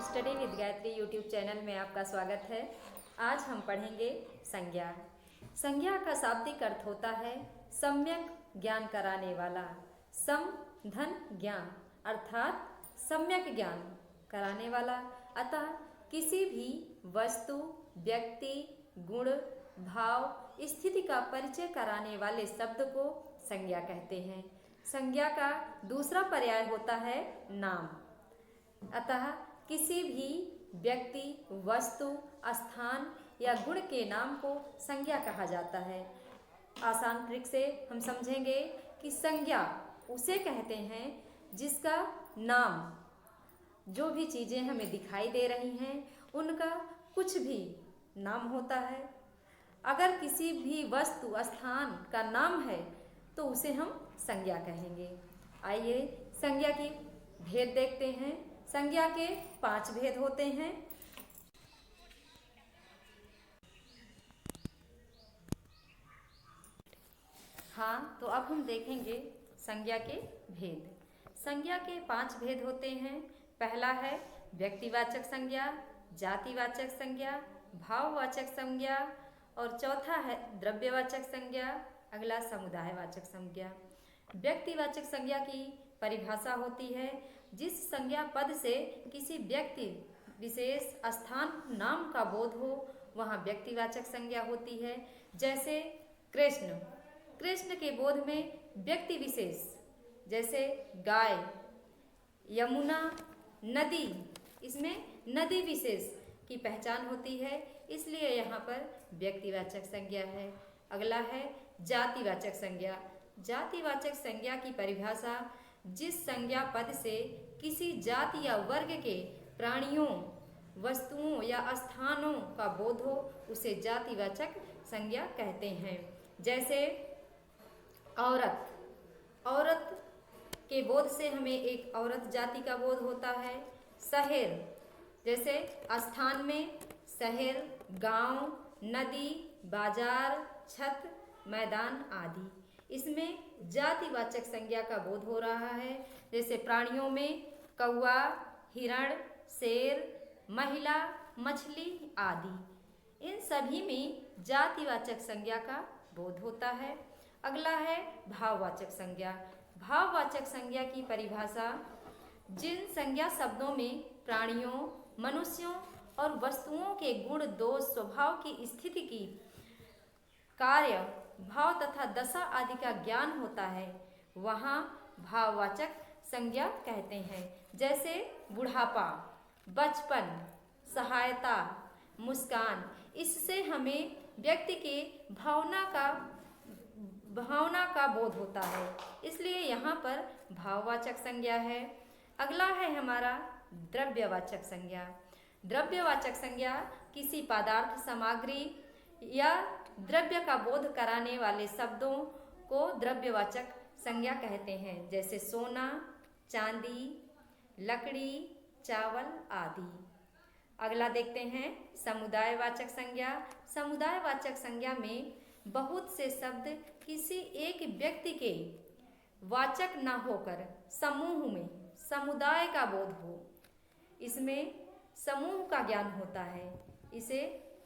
Study with Gayatri YouTube channel में आपका स्वागत है। आज हम पढ़ेंगे संज्ञा। संज्ञा का शाब्दिक अर्थ होता है सम्यक ज्ञान कराने वाला। सम धन ज्ञान अर्थात सम्यक ज्ञान कराने वाला। अतः किसी भी वस्तु, व्यक्ति, गुण, भाव, स्थिति का परिचय कराने वाले शब्द को संज्ञा कहते हैं। संज्ञा का दूसरा पर्याय होता है नाम। अतः किसी भी व्यक्ति, वस्तु, स्थान या गुण के नाम को संज्ञा कहा जाता है। आसान ट्रिक से हम समझेंगे कि संज्ञा उसे कहते हैं जिसका नाम, जो भी चीज़ें हमें दिखाई दे रही हैं उनका कुछ भी नाम होता है। अगर किसी भी वस्तु, स्थान का नाम है तो उसे हम संज्ञा कहेंगे। आइए संज्ञा की भेद देखते हैं। संज्ञा के 5 भेद होते हैं। हाँ, तो अब हम देखेंगे संज्ञा के भेद। संज्ञा के 5 भेद होते हैं। पहला है व्यक्तिवाचक संज्ञा, जातिवाचक संज्ञा, भाववाचक संज्ञा और चौथा है द्रव्यवाचक संज्ञा। अगला समुदायवाचक संज्ञा। व्यक्तिवाचक संज्ञा की परिभाषा होती है जिस संज्ञा पद से किसी व्यक्ति विशेष, स्थान, नाम का बोध हो वहाँ व्यक्तिवाचक संज्ञा होती है। जैसे कृष्ण, कृष्ण के बोध में व्यक्ति विशेष जैसे गाय, यमुना, नदी, इसमें नदी विशेष की पहचान होती है, इसलिए यहाँ पर व्यक्तिवाचक संज्ञा है। अगला है जातिवाचक संज्ञा। जातिवाचक संज्ञा की परिभाषा जिस संज्ञा पद से किसी जाति या वर्ग के प्राणियों, वस्तुओं या स्थानों का बोध हो उसे जातिवाचक संज्ञा कहते हैं। जैसे औरत, औरत के बोध से हमें एक औरत जाति का बोध होता है। शहर, जैसे स्थान में शहर, गांव, नदी, बाजार, छत, मैदान आदि, इसमें जातिवाचक संज्ञा का बोध हो रहा है। जैसे प्राणियों में कौवा, हिरण, शेर, महिला, मछली आदि, इन सभी में जातिवाचक संज्ञा का बोध होता है। अगला है भाववाचक संज्ञा। भाववाचक संज्ञा की परिभाषा जिन संज्ञा शब्दों में प्राणियों, मनुष्यों और वस्तुओं के गुण, दोष, स्वभाव की स्थिति की, कार्य, भाव तथा दशा आदि का ज्ञान होता है वहाँ भाववाचक संज्ञा कहते हैं। जैसे बुढ़ापा, बचपन, सहायता, मुस्कान, इससे हमें व्यक्ति के भावना का बोध होता है, इसलिए यहाँ पर भाववाचक संज्ञा है। अगला है हमारा द्रव्यवाचक संज्ञा। द्रव्यवाचक संज्ञा किसी पदार्थ, सामग्री या द्रव्य का बोध कराने वाले शब्दों को द्रव्यवाचक संज्ञा कहते हैं। जैसे सोना, चांदी, लकड़ी, चावल आदि। अगला देखते हैं समुदायवाचक संज्ञा। समुदायवाचक संज्ञा में बहुत से शब्द किसी एक व्यक्ति के वाचक न होकर समूह में समुदाय का बोध हो, इसमें समूह का ज्ञान होता है, इसे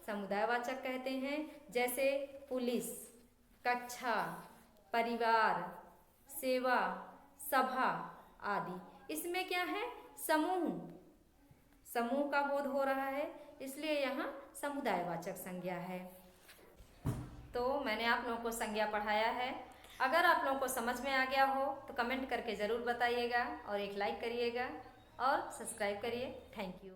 समुदायवाचक कहते हैं। जैसे पुलिस, कक्षा, परिवार, सेवा, सभा आदि, इसमें क्या है समूह का बोध हो रहा है, इसलिए यहाँ समुदायवाचक संज्ञा है। तो मैंने आप लोगों को संज्ञा पढ़ाया है। अगर आप लोगों को समझ में आ गया हो तो कमेंट करके ज़रूर बताइएगा और एक लाइक करिएगा और सब्सक्राइब करिए। Thank you.